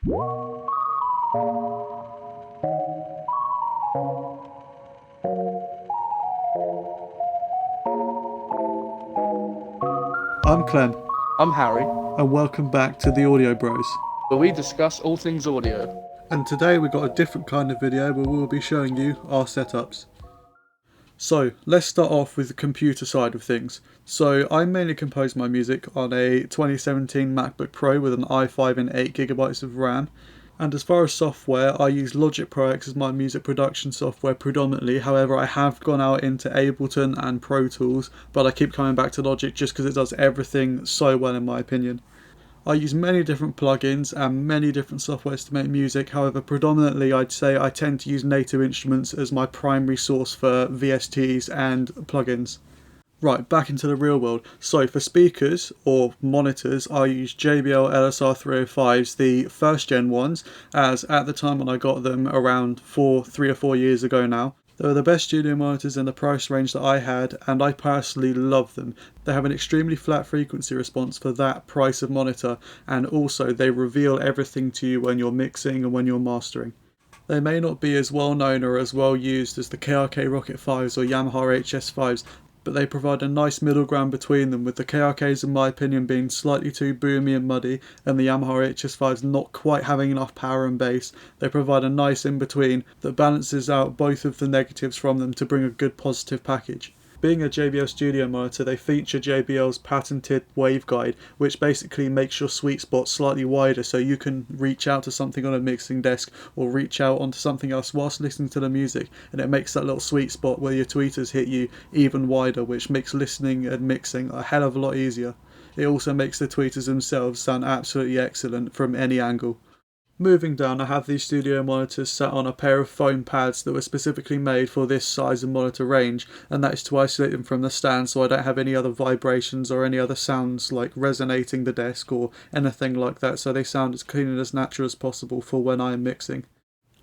I'm Clem, I'm Harry, and welcome back to the Audio Bros. where we discuss all things audio. And today we've got a different kind of video where we'll be showing you our setups. So let's start off with the computer side of things. So I mainly compose my music on a 2017 MacBook Pro with an i5 and 8GB of RAM. And as far as software, I use Logic Pro X as my music production software predominantly. However, I have gone out into Ableton and Pro Tools, but I keep coming back to Logic just because it does everything so well in my opinion. I use many different plugins and many different softwares to make music. However, predominantly I'd say I tend to use Native Instruments as my primary source for VSTs and plugins. Right, back into the real world. So for speakers or monitors, I use JBL LSR 305s, the first gen ones, as at the time when I got them around 3 or 4 years ago now. They were the best studio monitors in the price range that I had, and I personally love them. They have an extremely flat frequency response for that price of monitor, and also they reveal everything to you when you're mixing and when you're mastering. They may not be as well known or as well used as the KRK Rocket 5s or Yamaha HS5s, but they provide a nice middle ground between them, with the KRKs in my opinion being slightly too boomy and muddy and the Yamaha HS5s not quite having enough power and bass. They provide a nice in between that balances out both of the negatives from them to bring a good positive package. Being a JBL studio monitor, they feature JBL's patented waveguide, which basically makes your sweet spot slightly wider so you can reach out to something on a mixing desk or reach out onto something else whilst listening to the music, and it makes that little sweet spot where your tweeters hit you even wider, which makes listening and mixing a hell of a lot easier. It also makes the tweeters themselves sound absolutely excellent from any angle. Moving down, I have these studio monitors sat on a pair of foam pads that were specifically made for this size and monitor range, and that is to isolate them from the stand so I don't have any other vibrations or any other sounds like resonating the desk or anything like that, so they sound as clean and as natural as possible for when I am mixing.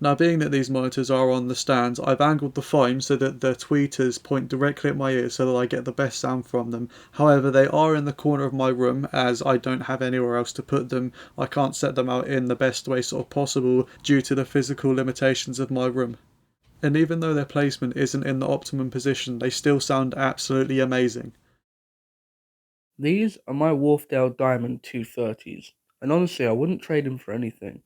Now, being that these monitors are on the stands, I've angled the foam so that the tweeters point directly at my ears so that I get the best sound from them. However, they are in the corner of my room as I don't have anywhere else to put them. I can't set them out in the best way sort of possible due to the physical limitations of my room. And even though their placement isn't in the optimum position, they still sound absolutely amazing. These are my Wharfdale Diamond 230s, and honestly, I wouldn't trade them for anything.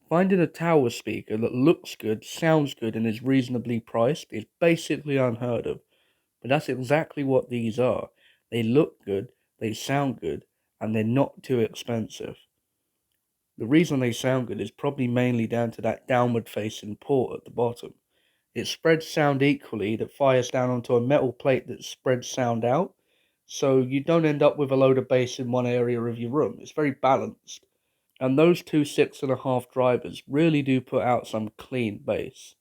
Finding a tower speaker that looks good, sounds good, and is reasonably priced is basically unheard of, but that's exactly what these are. They look good, they sound good, and they're not too expensive. The reason they sound good is probably mainly down to that downward facing port at the bottom. It spreads sound equally that fires down onto a metal plate that spreads sound out, so you don't end up with a load of bass in one area of your room. It's very balanced. And those two 6.5 drivers really do put out some clean bass.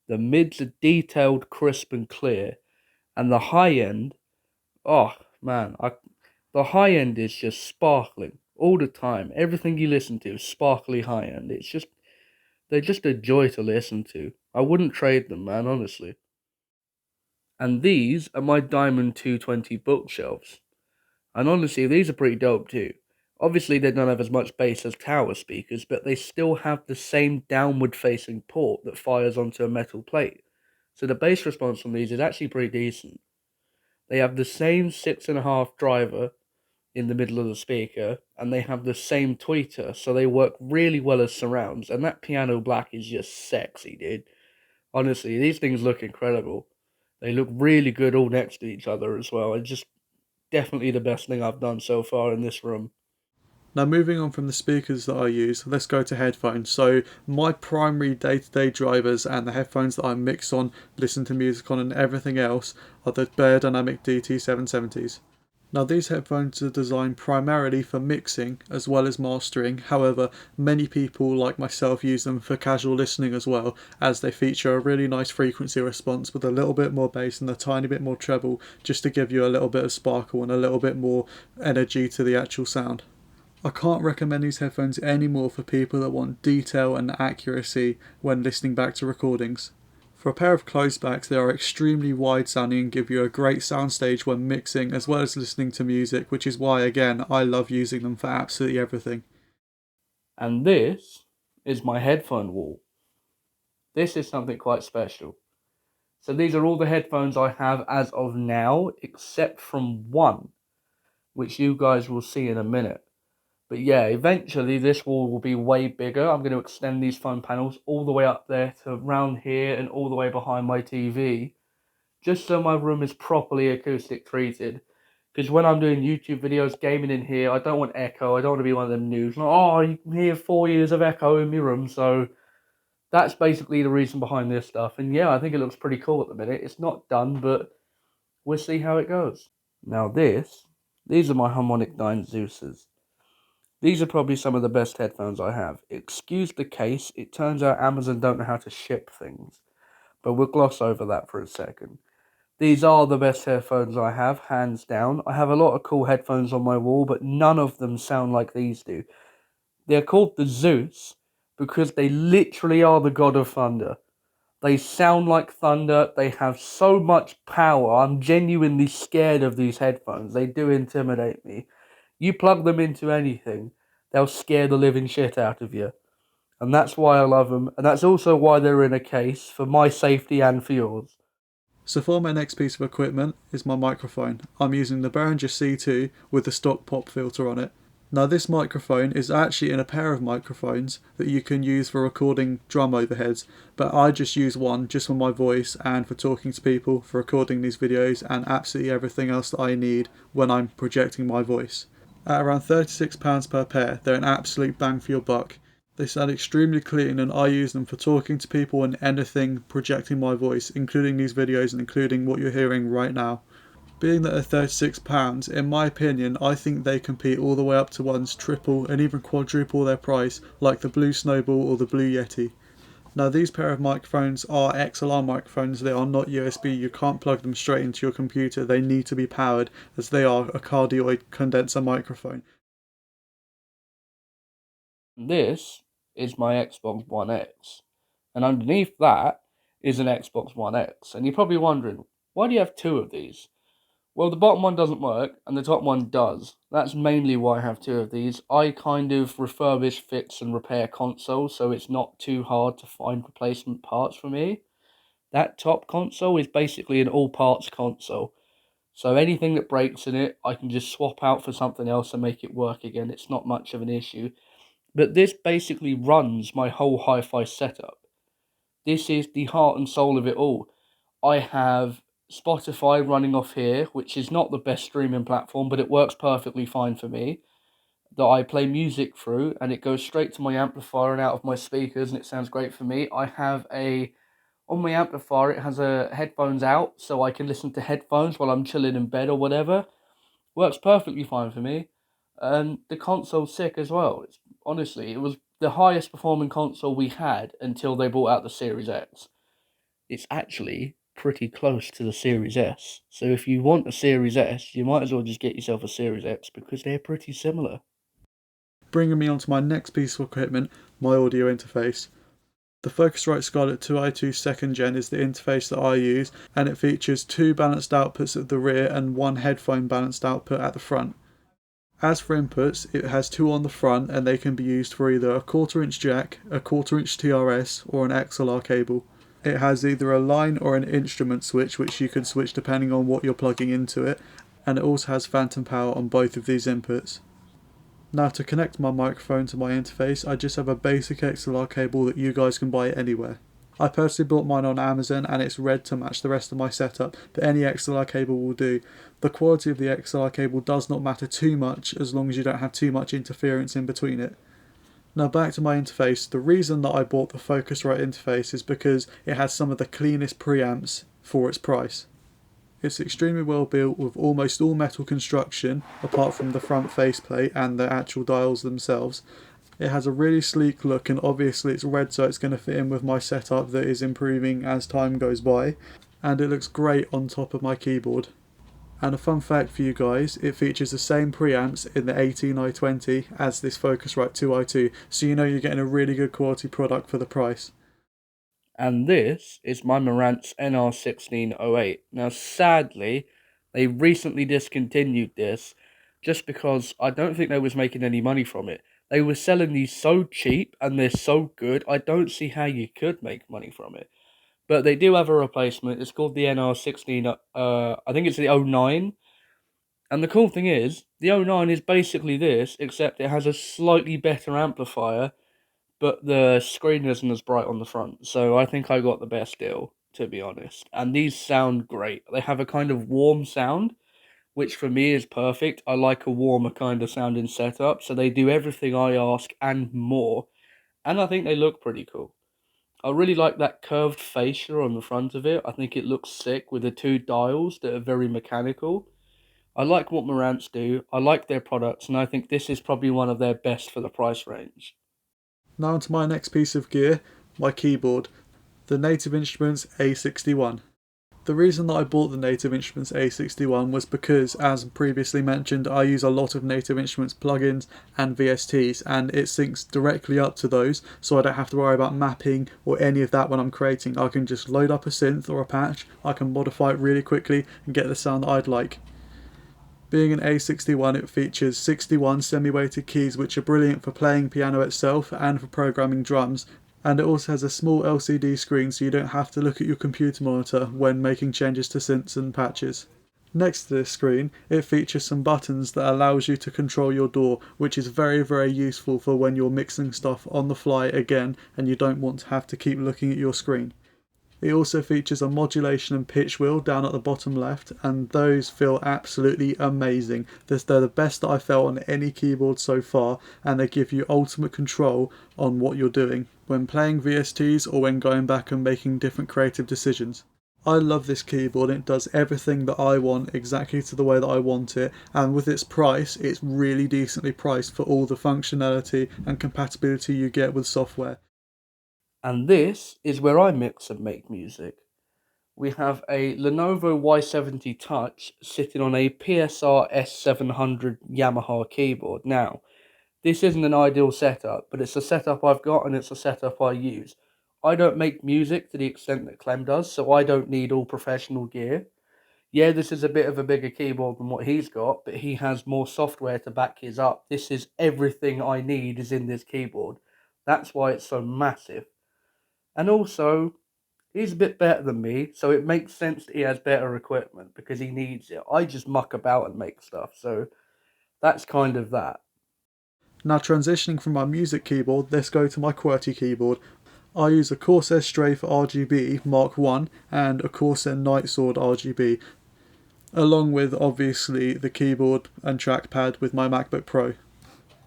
The mids are detailed, crisp, and clear, and the high end, oh man, the high end is just sparkling all the time. Everything you listen to is sparkly high end. They're just a joy to listen to. I wouldn't trade them, man, honestly. And these are my Diamond 220 bookshelves. And honestly, these are pretty dope too. Obviously, they don't have as much bass as tower speakers, but they still have the same downward facing port that fires onto a metal plate. So the bass response on these is actually pretty decent. They have the same 6.5 driver in the middle of the speaker, and they have the same tweeter, so they work really well as surrounds. And that piano black is just sexy, dude. Honestly, these things look incredible. They look really good all next to each other as well. It's just definitely the best thing I've done so far in this room. Now, moving on from the speakers that I use, let's go to headphones. So my primary day-to-day drivers and the headphones that I mix on, listen to music on and everything else are the Beyerdynamic DT770s. Now, these headphones are designed primarily for mixing as well as mastering. However, many people like myself use them for casual listening as well, as they feature a really nice frequency response with a little bit more bass and a tiny bit more treble, just to give you a little bit of sparkle and a little bit more energy to the actual sound. I can't recommend these headphones anymore for people that want detail and accuracy when listening back to recordings. For a pair of closebacks, they are extremely wide sounding and give you a great soundstage when mixing as well as listening to music, which is why, again, I love using them for absolutely everything. And this is my headphone wall. This is something quite special. So these are all the headphones I have as of now, except from one, which you guys will see in a minute. But yeah, eventually this wall will be way bigger. I'm going to extend these phone panels all the way up there to around here and all the way behind my TV, just so my room is properly acoustic treated. Because when I'm doing YouTube videos, gaming in here, I don't want echo. I don't want to be one of them news. Like, oh, you can hear 4 years of echo in my room. So that's basically the reason behind this stuff. And yeah, I think it looks pretty cool at the minute. It's not done, but we'll see how it goes. Now these are my Harmonic 9 Zeus's. These are probably some of the best headphones I have. Excuse the case, it turns out Amazon don't know how to ship things. But we'll gloss over that for a second. These are the best headphones I have, hands down. I have a lot of cool headphones on my wall, but none of them sound like these do. They're called the Zeus because they literally are the god of thunder. They sound like thunder. They have so much power. I'm genuinely scared of these headphones. They do intimidate me. You plug them into anything, they'll scare the living shit out of you. And that's why I love them. And that's also why they're in a case, for my safety and for yours. So for my next piece of equipment is my microphone. I'm using the Behringer C2 with the stock pop filter on it. Now this microphone is actually in a pair of microphones that you can use for recording drum overheads, but I just use one just for my voice and for talking to people, for recording these videos and absolutely everything else that I need when I'm projecting my voice. At around £36 per pair, they're an absolute bang for your buck. They sound extremely clean and I use them for talking to people and anything projecting my voice, including these videos and including what you're hearing right now. Being that they're £36, in my opinion, I think they compete all the way up to ones triple and even quadruple their price, like the Blue Snowball or the Blue Yeti. Now these pair of microphones are XLR microphones, they are not USB, you can't plug them straight into your computer, they need to be powered as they are a cardioid condenser microphone. This is my Xbox One X. And underneath that is an Xbox One X. And you're probably wondering, why do you have two of these? Well, the bottom one doesn't work, and the top one does. That's mainly why I have two of these. I kind of refurbish, fix, and repair consoles, so it's not too hard to find replacement parts for me. That top console is basically an all-parts console. So anything that breaks in it, I can just swap out for something else and make it work again. It's not much of an issue. But this basically runs my whole hi-fi setup. This is the heart and soul of it all. I have Spotify running off here, which is not the best streaming platform, but it works perfectly fine for me. That I play music through, and it goes straight to my amplifier and out of my speakers, and it sounds great for me. I have on my amplifier, it has a headphones out, so I can listen to headphones while I'm chilling in bed or whatever. Works perfectly fine for me. And the console's sick as well. Honestly, it was the highest performing console we had until they brought out the Series X. It's actually pretty close to the Series S. So if you want a Series S, you might as well just get yourself a Series X because they're pretty similar. Bringing me on to my next piece of equipment, my audio interface. The Focusrite Scarlett 2i2 2nd Gen is the interface that I use, and it features two balanced outputs at the rear and one headphone balanced output at the front. As for inputs, it has two on the front and they can be used for either a 1/4 inch jack, a 1/4 inch TRS or an XLR cable. It has either a line or an instrument switch which you can switch depending on what you're plugging into it, and it also has phantom power on both of these inputs. Now to connect my microphone to my interface, I just have a basic XLR cable that you guys can buy anywhere. I personally bought mine on Amazon and it's red to match the rest of my setup, but any XLR cable will do. The quality of the XLR cable does not matter too much as long as you don't have too much interference in between it. Now back to my interface, the reason that I bought the Focusrite interface is because it has some of the cleanest preamps for its price. It's extremely well built with almost all metal construction apart from the front faceplate and the actual dials themselves. It has a really sleek look and obviously it's red so it's going to fit in with my setup that is improving as time goes by, and it looks great on top of my keyboard. And a fun fact for you guys, it features the same preamps in the 18i20 as this Focusrite 2i2, so you know you're getting a really good quality product for the price. And this is my Marantz NR1608. Now, sadly, they recently discontinued this just because I don't think they was making any money from it. They were selling these so cheap and they're so good, I don't see how you could make money from it. But they do have a replacement. It's called the NR16. I think it's the '09. And the cool thing is, the '09 is basically this, except it has a slightly better amplifier, but the screen isn't as bright on the front. So I think I got the best deal, to be honest. And these sound great. They have a kind of warm sound, which for me is perfect. I like a warmer kind of sounding setup, so they do everything I ask and more. And I think they look pretty cool. I really like that curved fascia on the front of it. I think it looks sick with the two dials that are very mechanical. I like what Marantz do. I like their products, and I think this is probably one of their best for the price range. Now on to my next piece of gear, my keyboard, the Native Instruments A61. The reason that I bought the Native Instruments A61 was because, as previously mentioned, I use a lot of Native Instruments plugins and VSTs, and it syncs directly up to those, so I don't have to worry about mapping or any of that when I'm creating. I can just load up a synth or a patch, I can modify it really quickly and get the sound that I'd like. Being an A61, it features 61 semi-weighted keys, which are brilliant for playing piano itself and for programming drums, and it also has a small LCD screen so you don't have to look at your computer monitor when making changes to synths and patches. Next to this screen, it features some buttons that allows you to control your DAW, which is very useful for when you're mixing stuff on the fly again and you don't want to have to keep looking at your screen. It also features a modulation and pitch wheel down at the bottom left, and those feel absolutely amazing. They're the best that I've felt on any keyboard so far, and they give you ultimate control on what you're doing when playing VSTs or when going back and making different creative decisions. I love this keyboard. It does everything that I want exactly to the way that I want it, and with its price, it's really decently priced for all the functionality and compatibility you get with software. And this is where I mix and make music. We have a Lenovo Y70 Touch sitting on a PSR S700 Yamaha keyboard. Now, this isn't an ideal setup, but it's a setup I've got and it's a setup I use. I don't make music to the extent that Clem does, so I don't need all professional gear. Yeah, this is a bit of a bigger keyboard than what he's got, but he has more software to back his up. This is everything I need is in this keyboard. That's why it's so massive. And also, he's a bit better than me, so it makes sense that he has better equipment because he needs it. I just muck about and make stuff, so that's kind of that. Now transitioning from my music keyboard, let's go to my QWERTY keyboard. I use a Corsair Strafe RGB Mark 1 and a Corsair Nightsword RGB, along with obviously the keyboard and trackpad with my MacBook Pro.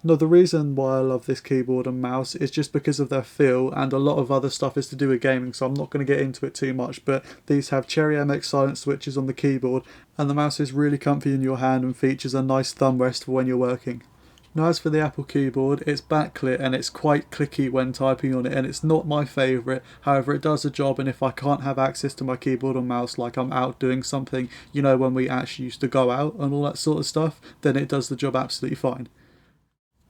Now the reason why I love this keyboard and mouse is just because of their feel, and a lot of other stuff is to do with gaming, so I'm not going to get into it too much, but these have Cherry MX silence switches on the keyboard, and the mouse is really comfy in your hand and features a nice thumb rest for when you're working. Now as for the Apple keyboard, it's backlit and it's quite clicky when typing on it, and it's not my favourite. However, it does the job, and if I can't have access to my keyboard or mouse, like I'm out doing something, you know, when we actually used to go out and all that sort of stuff, then it does the job absolutely fine.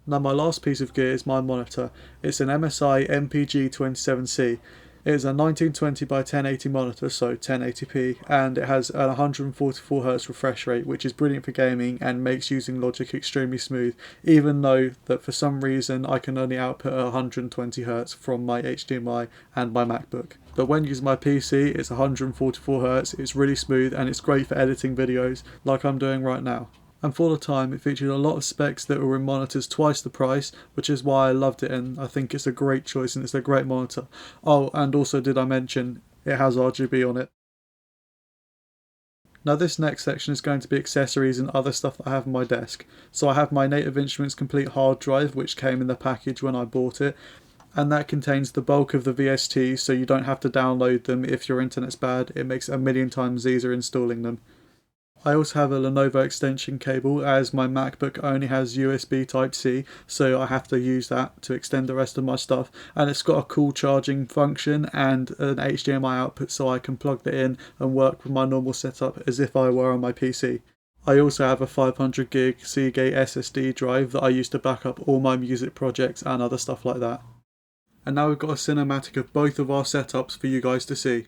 Now my last piece of gear is my monitor. It's an MSI MPG27C. It is a 1920 by 1080 monitor, so 1080p, and it has a 144Hz refresh rate, which is brilliant for gaming and makes using Logic extremely smooth, even though that for some reason I can only output 120Hz from my HDMI and my MacBook. But when using my PC, it's 144Hz, it's really smooth, and it's great for editing videos like I'm doing right now. And for the time, it featured a lot of specs that were in monitors twice the price, which is why I loved it, and I think it's a great choice and it's a great monitor. Oh, and also did I mention it has RGB on it. Now this next section is going to be accessories and other stuff that I have on my desk. So I have my Native Instruments complete hard drive, which came in the package when I bought it, and that contains the bulk of the VSTs, so you don't have to download them if your internet's bad. It makes it a million times easier installing them. I also have a Lenovo extension cable, as my MacBook only has USB Type-C, so I have to use that to extend the rest of my stuff. And it's got a cool charging function and an HDMI output, so I can plug that in and work with my normal setup as if I were on my PC. I also have a 500 gig Seagate SSD drive that I use to back up all my music projects and other stuff like that. And now we've got a cinematic of both of our setups for you guys to see.